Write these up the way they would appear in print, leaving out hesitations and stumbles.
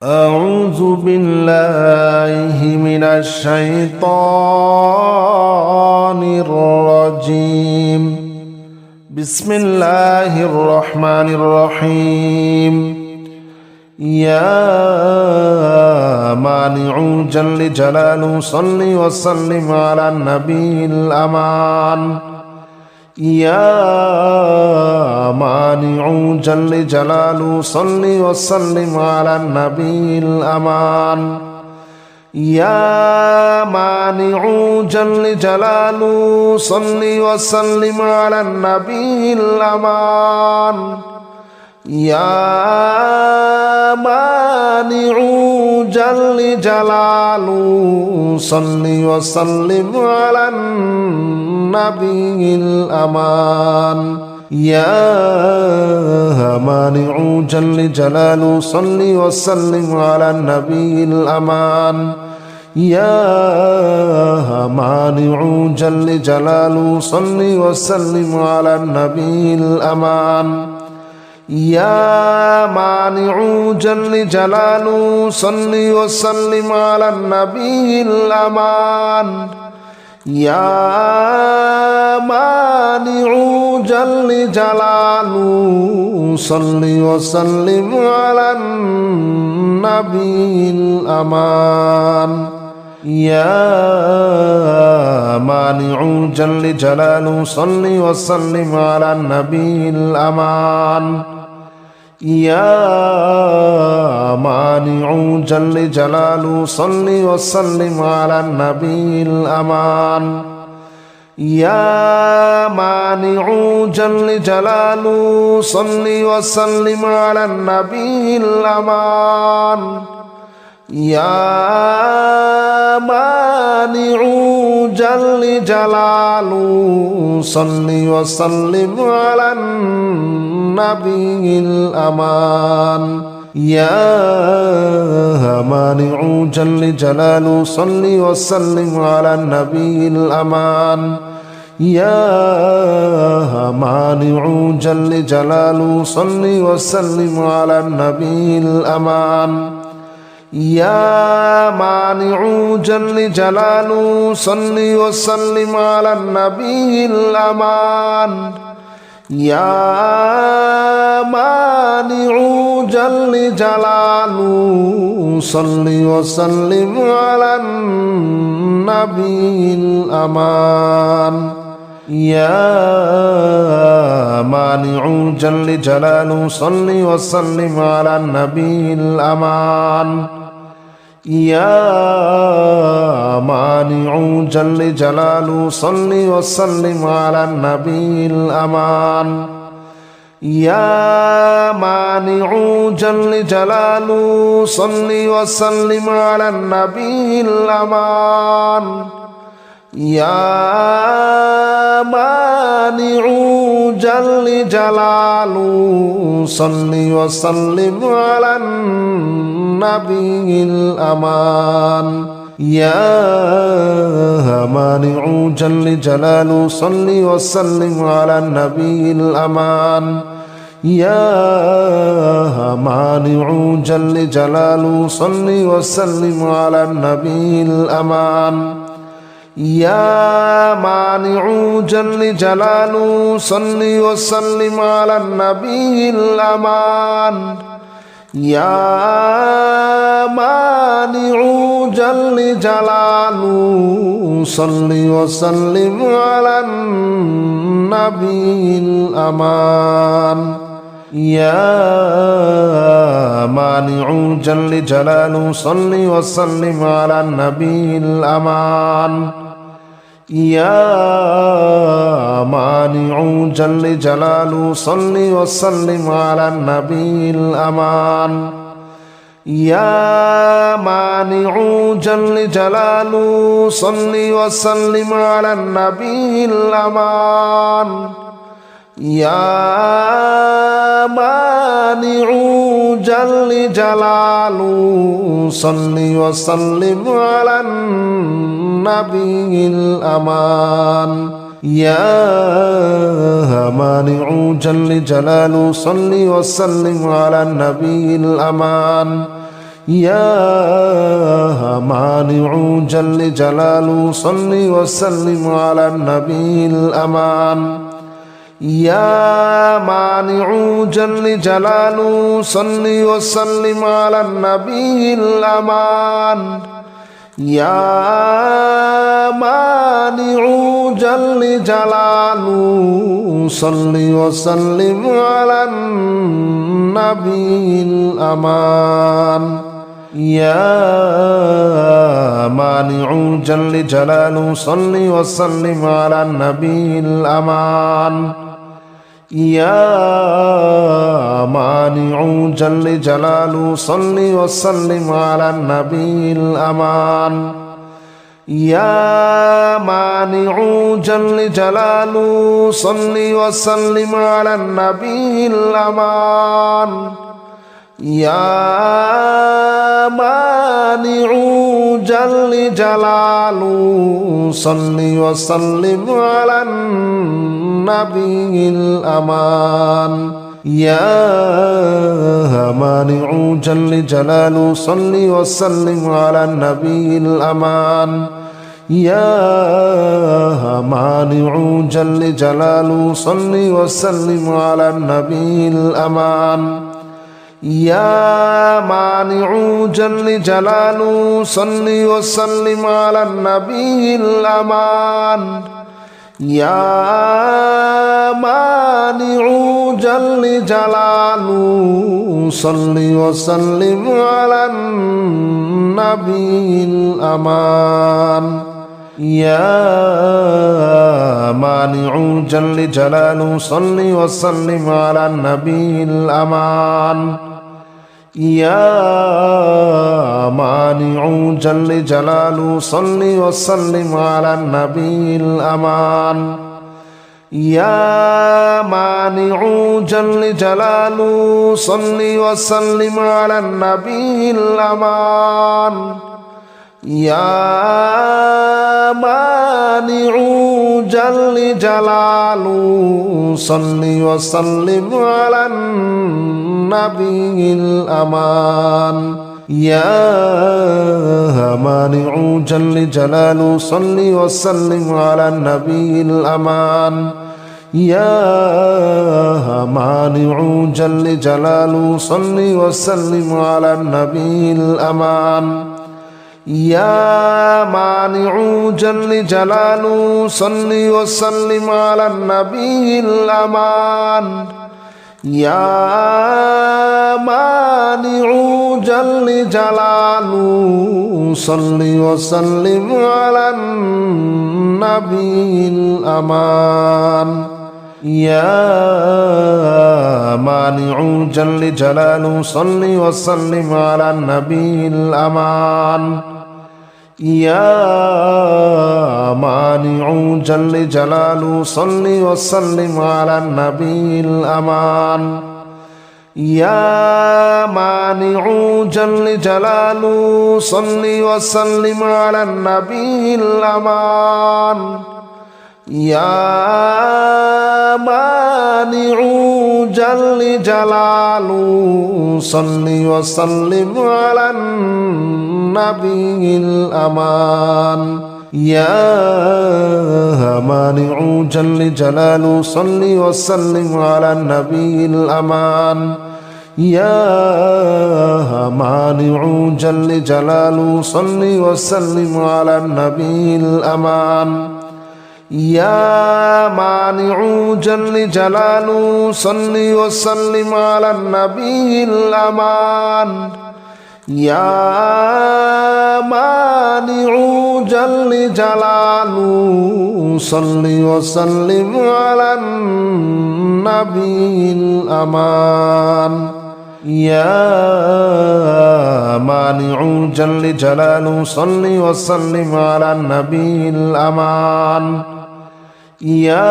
أعوذ بالله من الشيطان الرجيم. بسم الله الرحمن الرحيم. يا مانع جل جلاله صل وسلم على النبي الأمان. يا مانع جل جلاله صل وسلم على النبي الأمان. يا مانع جل جلاله صل وسلم على النبي الأمان. يا مانع جل جلاله صل وسلم على النبي الأمان. يا مانع جل جلاله صل وسلم على النبي الأمان. يا مانع جل جلاله صل وسلم على النبي الأمان. يا مانع جل جلاله صل وسلم على النبي الأمان. يا مانع جل جلاله صل وسلم على النبي الأمان. يا مانع جل جلاله صل وسلم على النبي الأمان. يا مانع جل جلاله صل وسلم على النبي الأمان. يا مانع جل جلاله صل وسلم على النبي الأمان. يا مانع جل جلاله صل وسلم على النبي الأمان. يا مانع جل جلاله صل وسلم على النبي الأمان. يا مانع جل جلاله صل وسلم على النبي الأمان. يا مانع جل جلاله صل وسلم على النبي الأمان. يا مانع جل جلاله صل وسلم على النبي الأمان. يا مانع جل جلاله صل وسلم على النبي الأمان. يا مانع جل جلاله صل وسلم على النبي الأمان. يا مانع جل جلاله صل وسلم على النبي الأمان. يا مانع جل جلاله صل وسلم على النبي الأمان. يا مانع جل جلاله صل وسلم على النبي الأمان. يا مانع جل جلاله صل وسلم على النبي الأمان. يا مانع جل جلاله صل وسلم على النبي الأمان. يا مانع جل جلاله صل وسلم على النبي الأمان. يا مانع جل جلاله صل وسلم على النبي الأمان. يا مانع جل جلاله صل وسلم على النبي الأمان. يا مانع جل جلاله صل وسلم على النبي الأمان. يا مانع جل جلاله صل وسلم على النبي الأمان. يا مانع جل جلاله صل وسلم على النبي الأمان. يا مانع جل جلاله صل وسلم على النبي الأمان يا مانع جل جلاله صل وسلم على النبي الأمان يا مانع جل جلاله صل وسلم على النبي الأمان يا مانع جل جلاله صل وسلم على النبي الأمان يا مانع جل جلاله صل وسلم على النبي الأمان يا مانع جل جلاله صل وسلم على النبي الأمان يا مانع جل جلاله صل وسلم على النبي الأمان يا مانع جل جلاله صل وسلم على النبي الأمان يا مانع جل جلاله صل وسلم على النبي الأمان يا مانع جل جلاله صل وسلم على النبي الأمان يا مانع جل جلاله صل وسلم على النبي الأمان يا مانع جل جلاله صل وسلم على النبي الأمان يا مانع جل جلاله صل وسلم على النبي الأمان يا مانع جل جلاله صل وسلم على النبي الأمان يا مانع جل جلاله صل وسلم على النبي الأمان يا مانع جل جلاله صل وسلم على النبي الأمان يا مانع جل جلاله صل وسلم على النبي الأمان يا مانع جل جلاله صل وسلم على النبي الأمان يا مانع جل جلاله صل وسلم على النبي الأمان يا مانع جل جلاله صل وسلم على النبي الأمان يا مانع جل جلاله صل وسلم على النبي الأمان يا مانع جل جلاله صل وسلم على النبي الأمان يا مانع جل جلاله صل وسلم على النبي الأمان يا مانع جل جلاله صل وسلم على النبي الأمان يا مانع جل جلاله صل وسلم على النبي الأمان يا مانع جل جلاله صل وسلم على النبي الأمان يا مانع جل جلاله صل وسلم على النبي الأمان يا مانع جل جلاله صل وسلم على النبي الأمان يا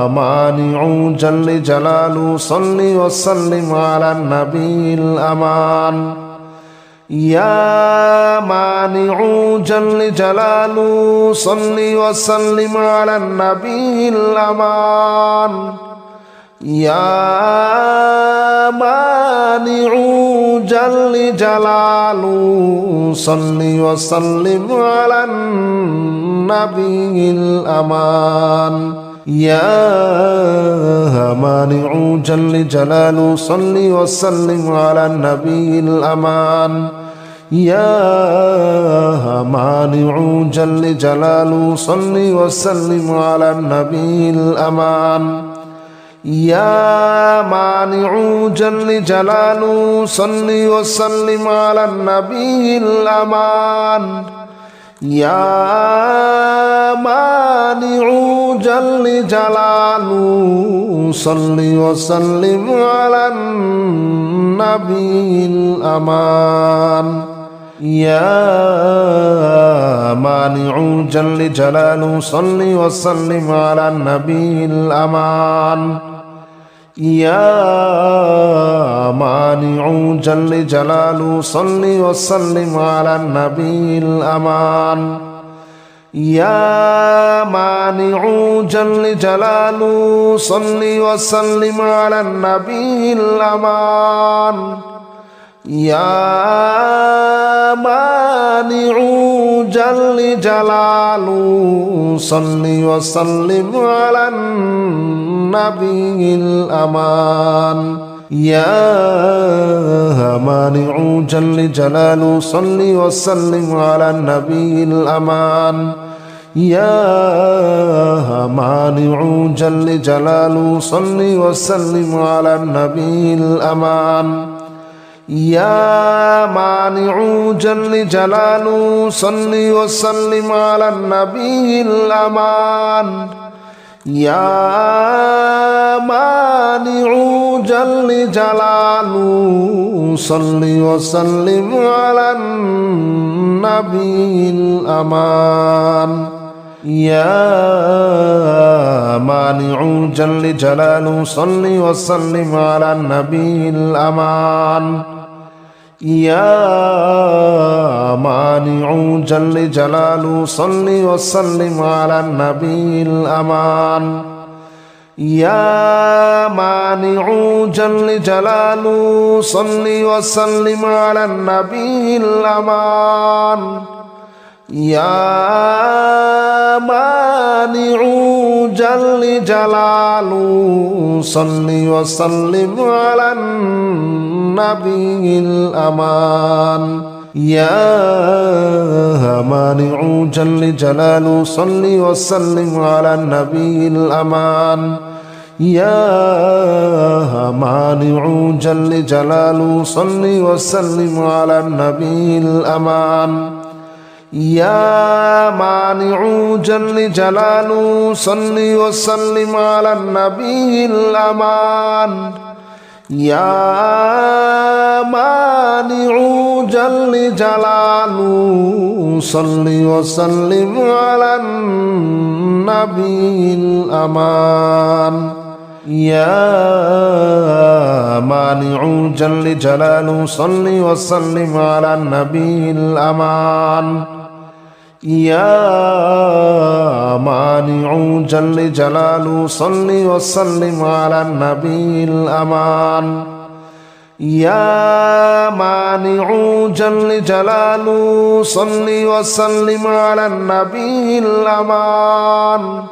مانع جل جلاله صل وسلم على النبي الأمان يا مانع جل جلاله صل وسلم على النبي الأمان يا مانع جل جلاله صل وسلم على النبي الأمان يا مانع جل جلاله صل وسلم على النبي الأمان يا مانع جل جلاله صل وسلم على النبي الأمان يا مانع جل جلاله صل وسلم على النبي الأمان يا مانع جل جلاله صل وسلم على النبي الأمان يا مانع جل جلاله صل وسلم على النبي الأمان يا مانع جل جلاله صل وسلم على النبي الأمان يا مانع جل جلاله صل وسلم على النبي الأمان يا مانع جل جلاله صل وسلم على النبي الأمان يا مانع جل جلاله صل وسلم على النبي الأمان يا مانع جل جلاله صل وسلم على النبي الأمان يا مانع جل جلاله صل وسلم على النبي الأمان يا مانع جل جلاله صل وسلم على النبي الأمان يا مانع جل جلاله صل وسلم على النبي الأمان يا مانع جل جلاله صل وسلم على النبي الأمان يا مانع جل جلاله صل وسلم على النبي الأمان يا مانع جل جلاله صل وسلم على النبي الأمان يا مانع جل جلاله صل وسلم على النبي الأمان يا مانع جل جلاله صل وسلم على النبي الأمان يا مانع جل جلاله صل وسلم على النبي الأمان يا مانع جل جلاله صل وسلم على النبي الأمان يا مانع جل جلاله صل وسلم على النبي الأمان يا مانع جل جلاله صل وسلم على النبي الأمان يا مانع جل جلاله صل وسلم على النبي الأمان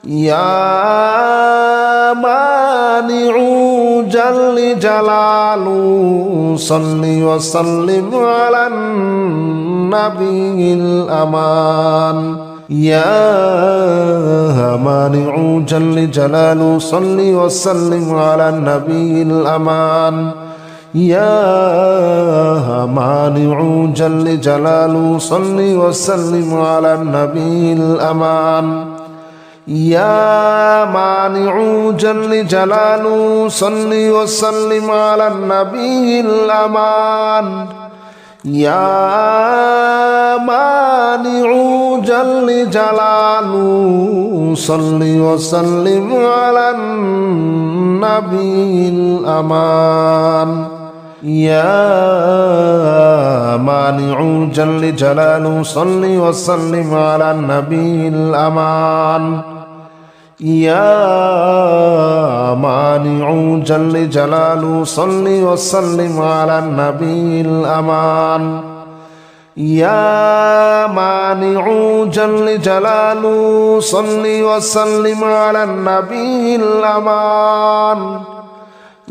يا مانع جل جلاله صل وسلم على النبي الأمان يا مانع جل جلاله صل وسلم على النبي الأمان يا مانع جل جلاله صل وسلم على النبي الأمان يا مانع جل جلاله صل وسلم على النبي الأمان يا مانع جل جلاله صل وسلم على النبي الأمان يا مانع جل جلاله صل وسلم على النبي الأمان يا مانع جل جلاله صل وسلم على النبي الأمان يا مانع جل جلاله صل وسلم على النبي الأمان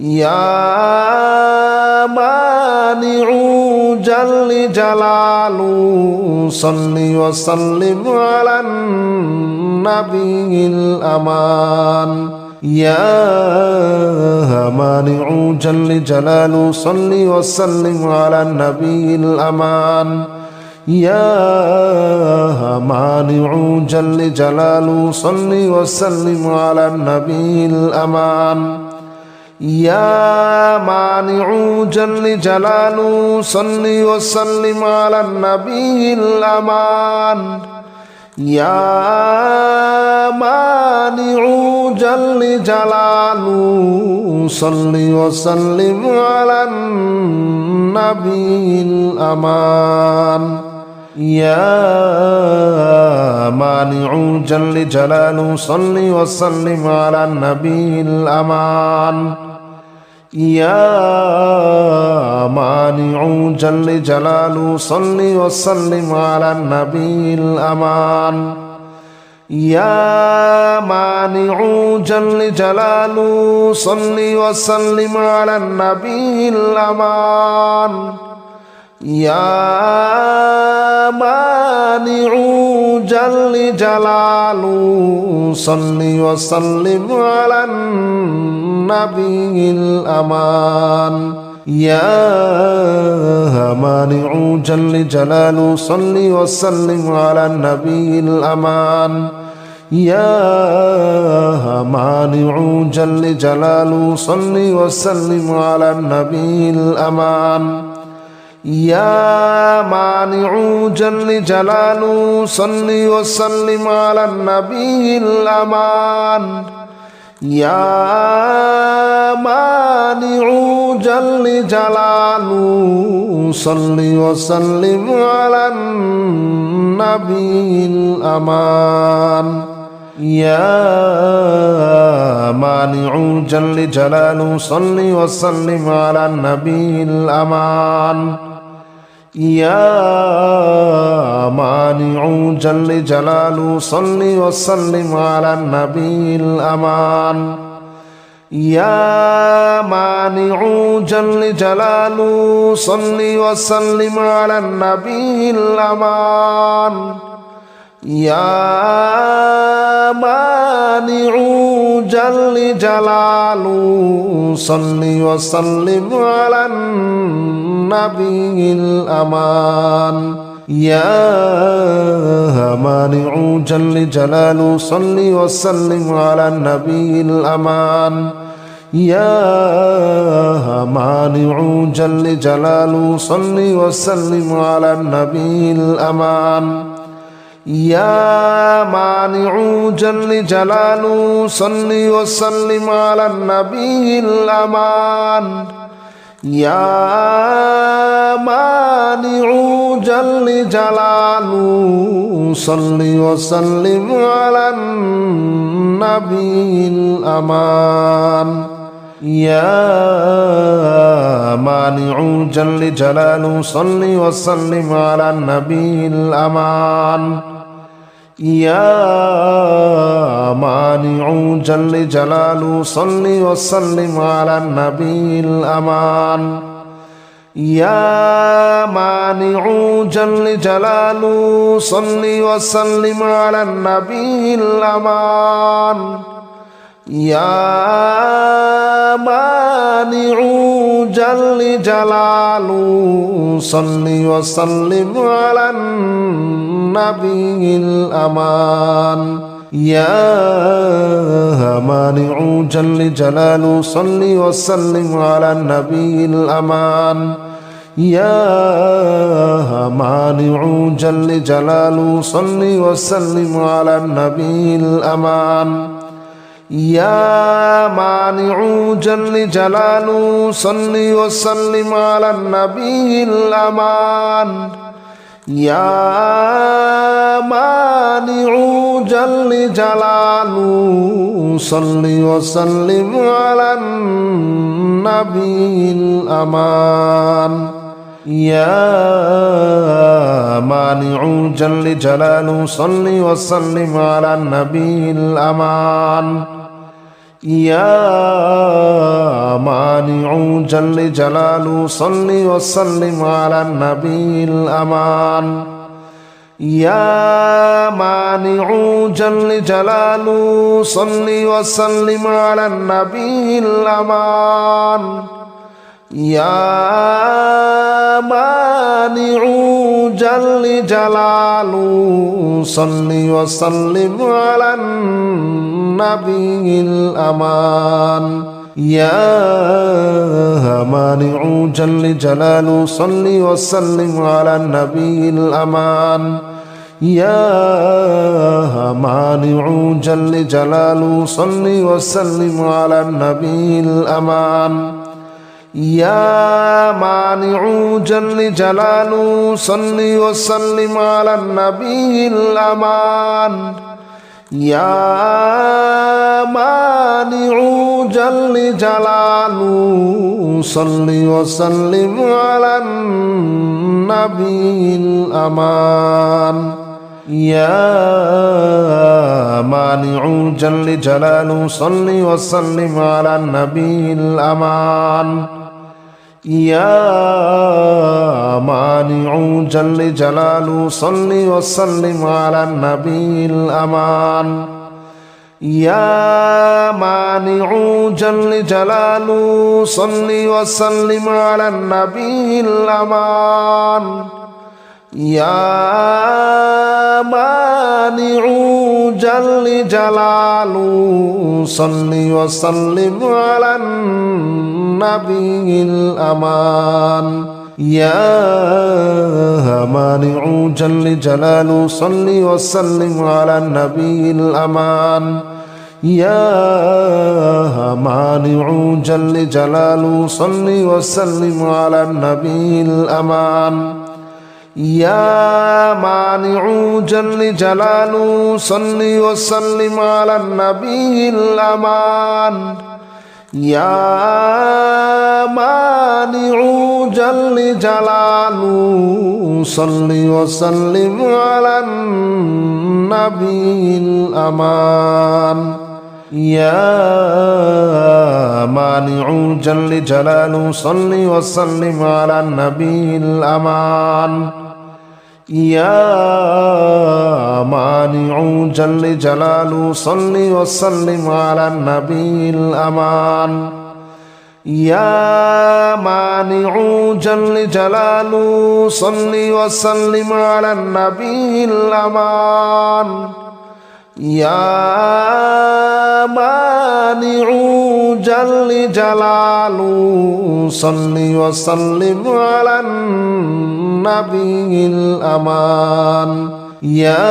يا مانع جل جلاله صل وسلم على النبي الأمان يا مانع جل جلاله صل وسلم على النبي الأمان يا مانع جل جلاله صل وسلم على النبي الأمان يا مانع جل جلاله صل وسلم على النبي الأمان يا مانع جل جلاله صل وسلم على النبي الأمان يا مانع جل جلاله صل وسلم على النبي الأمان يا مانع جل جلاله صل وسلم على النبي الأمان يا مانع جل جلاله صل وسلم على النبي الأمان يا مانع جل جلاله صل وسلم على النبي الأمان يا مانع جل جلاله صل وسلم على النبي الأمان يا مانع جل جلاله صل وسلم على النبي الأمان يا مانع جل جلاله صل وسلم على النبي الأمان يا مانع جل جلاله صل وسلم على النبي الأمان يا مانع جل جلاله صل وسلم على النبي الأمان يا مانع جل جلاله صل وسلم على النبي الأمان يا مانع جل جلاله صل وسلم على النبي الأمان يا مانع جل جلاله صل وسلم على النبي الأمان يا مانع جل جلاله صل وسلم على النبي الأمان يا مانع جل جلاله صل وسلم على النبي الأمان يا مانع جل جلاله صل وسلم على النبي الأمان يا مانع جل جلاله صل وسلم على النبي الأمان يا مانع جل جلاله صل وسلم على النبي الأمان يا مانع جل جلاله صل وسلم على النبي الأمان يا مانع جل جلاله صل وسلم على النبي الأمان يا مانع جل جلاله صل وسلم على النبي الأمان يا مانع جل جلاله صل وسلم على النبي الأمان يا مانع جل جلاله صل وسلم على النبي الأمان يا مانع جل جلاله صل وسلم على النبي الأمان يا مانع جل جلاله صل وسلم على النبي الأمان يا مانع جل جلاله صل وسلم على النبي الأمان يا مانع جل جلاله صل وسلم على النبي الأمان يا مانع جل جلاله صل وسلم على النبي الأمان يا مانع جل جلاله صل وسلم على النبي الأمان يا مانع جل جلاله صل وسلم على النبي الأمان يا مانع جل جلاله صل وسلم على النبي الأمان يا مانع جل جلاله صل وسلم على النبي الأمان يا مانع جل جلاله صل وسلم على النبي الأمان يا مانع جل جلاله صل وسلم على النبي الأمان يا مانع جل جلاله صل وسلم على النبي الأمان يا مانع جل جلاله صل وسلم على النبي الأمان يا مانع جل جلاله صل وسلم على النبي الأمان يا مانع جل جلاله صل وسلم على النبي الأمان يا مانع جل جلاله صل وسلم على النبي الأمان يا مانع جل جلاله صل وسلم على النبي الأمان يا مانع جل جلاله صل وسلم على النبي الأمان يا مانع جل جلاله صل وسلم على النبي الأمان يا مانع جل جلاله صل وسلم على النبي الأمان يا مانع جل جلاله صل وسلم على النبي الأمان يا مانع جل جلاله صل وسلم على النبي الأمان يا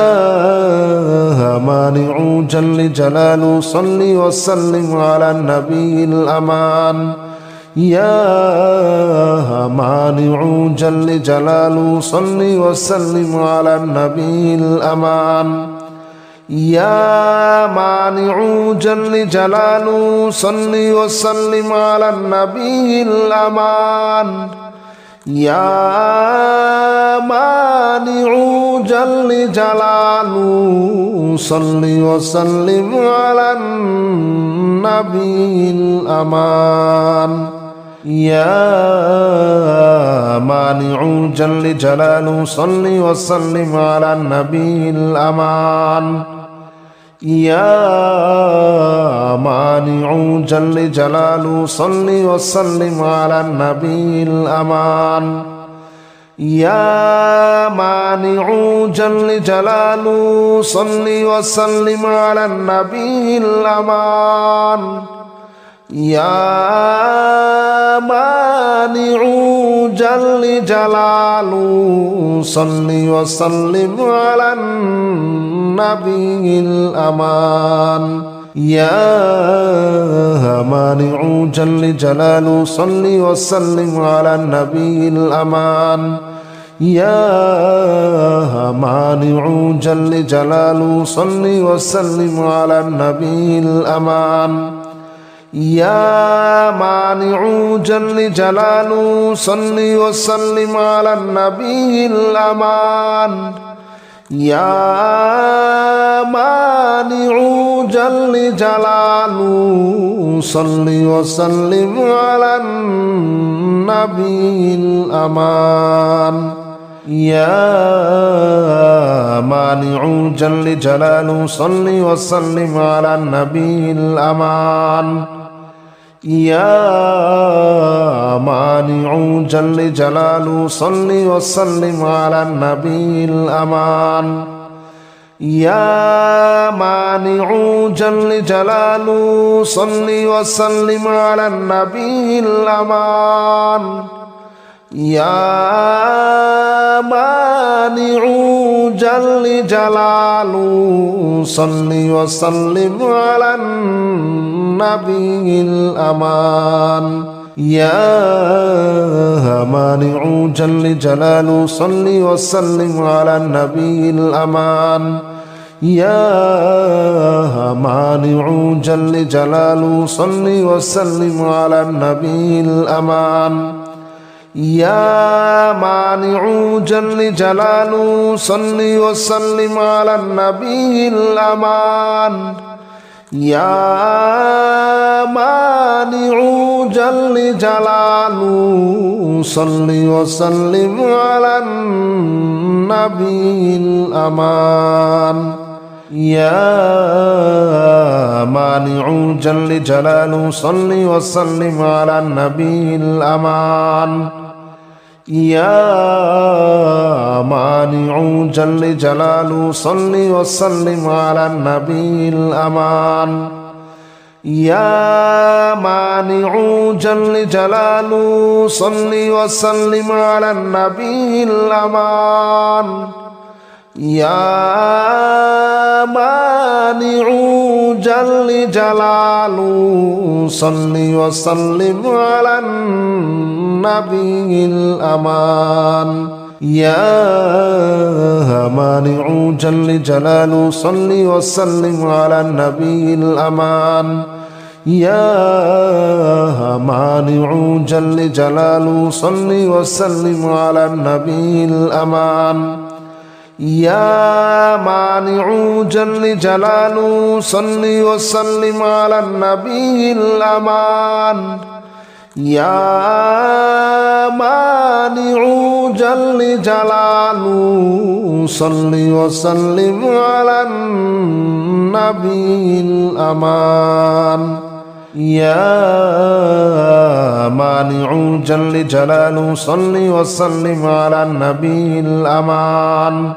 مانع جل جلاله صل وسلم على النبي الأمان يا مانع جل جلاله صل وسلم على النبي الأمان يا مانع جل جلاله صل وسلم على النبي الأمان يا مانع جل جلاله صل وسلم على النبي الأمان يا مانع جل جلاله صل وسلم على النبي الأمان يا مانع جل جلاله صل وسلم على النبي الأمان يا مانع جل جلاله صل وسلم على النبي الأمان يا مانع جل جلاله صل وسلم على النبي الأمان يا مانع جل جلاله صل وسلم على النبي الأمان يا مانع جل جلاله صل وسلم على النبي الأمان يا مانع جل جلاله صل وسلم على النبي الأمان يا مانع جل جلاله صل وسلم على النبي الأمان يا مانع جل جلاله صل وسلم على النبي الأمان يا مانع جل جلاله صل وسلم على النبي الأمان يا مانع جل جلاله صل وسلم على النبي الأمان يا مانع جل جلاله صل وسلم على النبي الأمان يا مانع جل جلاله صل وسلم على النبي الأمان يا مانع جل جلاله صل وسلم على النبي الأمان يا مانع جل جلاله صل وسلم على النبي الأمان يا مانع جل جلاله صل وسلم على النبي الأمان يا مانع جل جلاله صل وسلم على النبي الأمان يا مانع جل جلاله صل وسلم على النبي الأمان يا مانع جل جلاله صل وسلم على النبي الأمان يا مانع جل جلاله صل وسلم على النبي الأمان يا مانع جل جلاله صل وسلم على النبي الأمان يا مانع جل جلاله صل وسلم على النبي الأمان يا مانع جل جلاله صل وسلم على النبي الأمان يا مانع جل جلاله صل وسلم على النبي الأمان يا مانع جل جلاله صل وسلم على النبي الأمان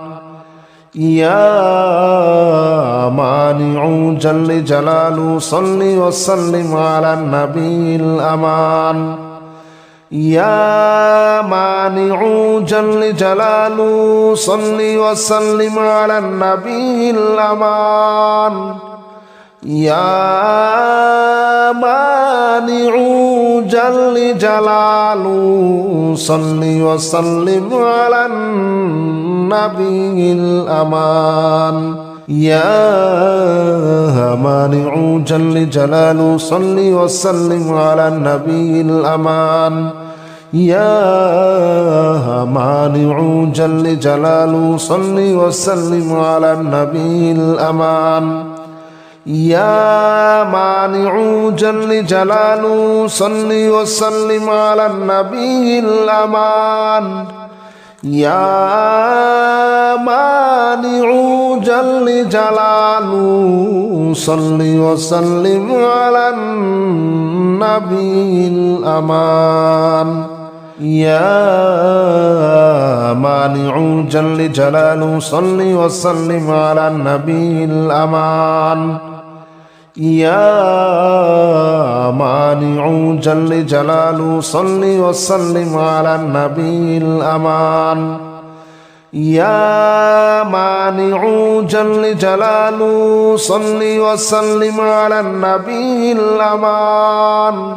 يا مانع جل جلاله صل وسلم على النبي الأمان يا مانع جل جلاله صل وسلم على النبي الأمان يا مانع جل جلاله صل وسلم على النبي الأمان يا مانع جل جلاله صل وسلم على النبي الأمان يا مانع جل جلاله صل وسلم على النبي الأمان يا مانع جل جلاله صل وسلم على النبي الأمان يا مانع جل جلاله صل وسلم على النبي الأمان يا مانع جل جلاله صل وسلم على النبي الأمان يا مانع جل جلاله صل وسلم على النبي الأمان يا مانع جل جلاله صل وسلم على النبي الأمان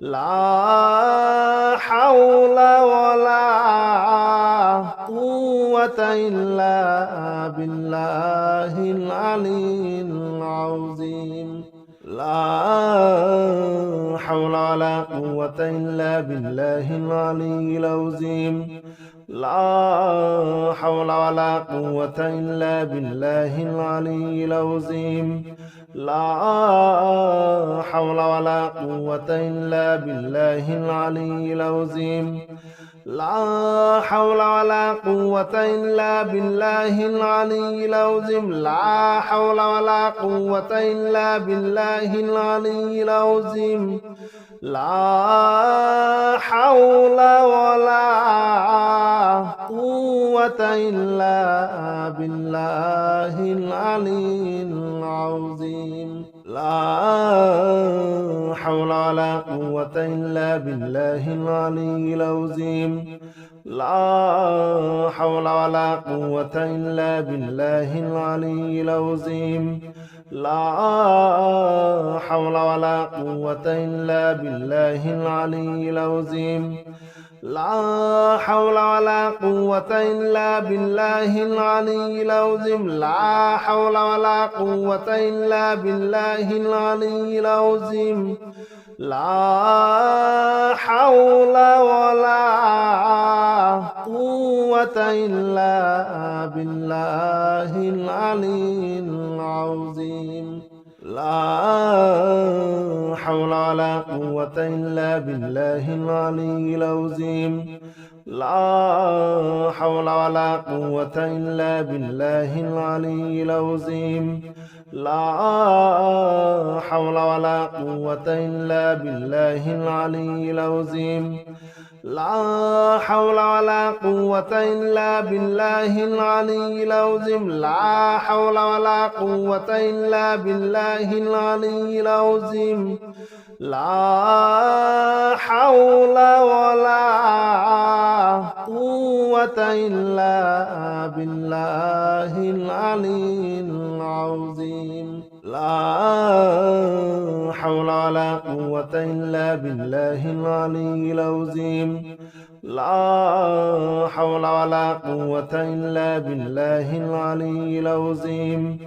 لا حول ولا قوة إلا بالله العلي العظيم لا حول ولا قوة إلا بالله العلي العظيم لا حول ولا قوة إلا بالله العلي العظيم لا حول ولا قوة إلا بالله العلي العظيم لا حول ولا قوة إلا بالله العلي العظيم لا حول ولا قوة إلا بالله العلي العظيم لا حول ولا قوة إلا بالله العلي العظيم لا حول ولا قوة إلا بالله العلي العظيم لا حول ولا قوة إلا بالله العلي العظيم لا حول ولا قوة إلا بالله العلي العظيم لا حول ولا قوة إلا بالله العلي العظيم لا حول ولا قوة إلا بالله العلي العظيم لا حول ولا قوة إلا بالله العلي العظيم لا حول ولا قوة إلا بالله العلي العظيم لا حول ولا قوة إلا بالله العلي العظيم لا حول ولا قوة إلا بالله العلي العظيم لا حول ولا قوة إلا بالله العلي العظيم لا حول ولا قوة إلا بالله العلي العظيم لا حول ولا قوة إلا بالله العلي العظيم لا حول ولا قوة إلا بالله العلي العظيم لا حول ولا قوة إلا بالله العلي العظيم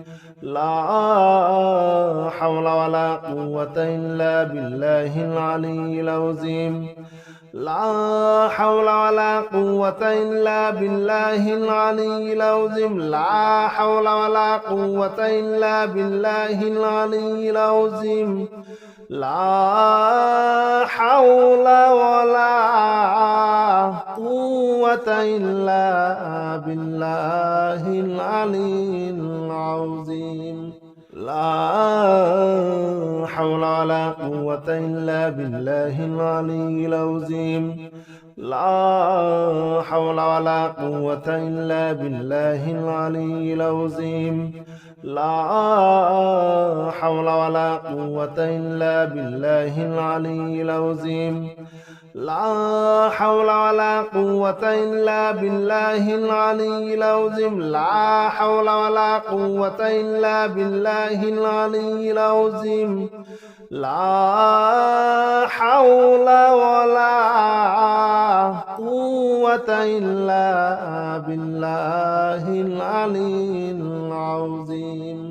لا حول ولا قوة إلا بالله العلي العظيم لا حول ولا قوة إلا بالله العلي العظيم لا حول ولا قوة إلا بالله العلي العظيم لا حول ولا قوة إلا بالله العلي العظيم لا حول ولا قوة إلا بالله العلي العظيم لا حول ولا قوة إلا بالله العلي العظيم لا حول ولا قوة إلا بالله العلي العظيم لا حول ولا قوة إلا بالله العلي العظيم لا حول ولا قوة إلا بالله العلي العظيم لا حول ولا قوة إلا بالله العلي العظيم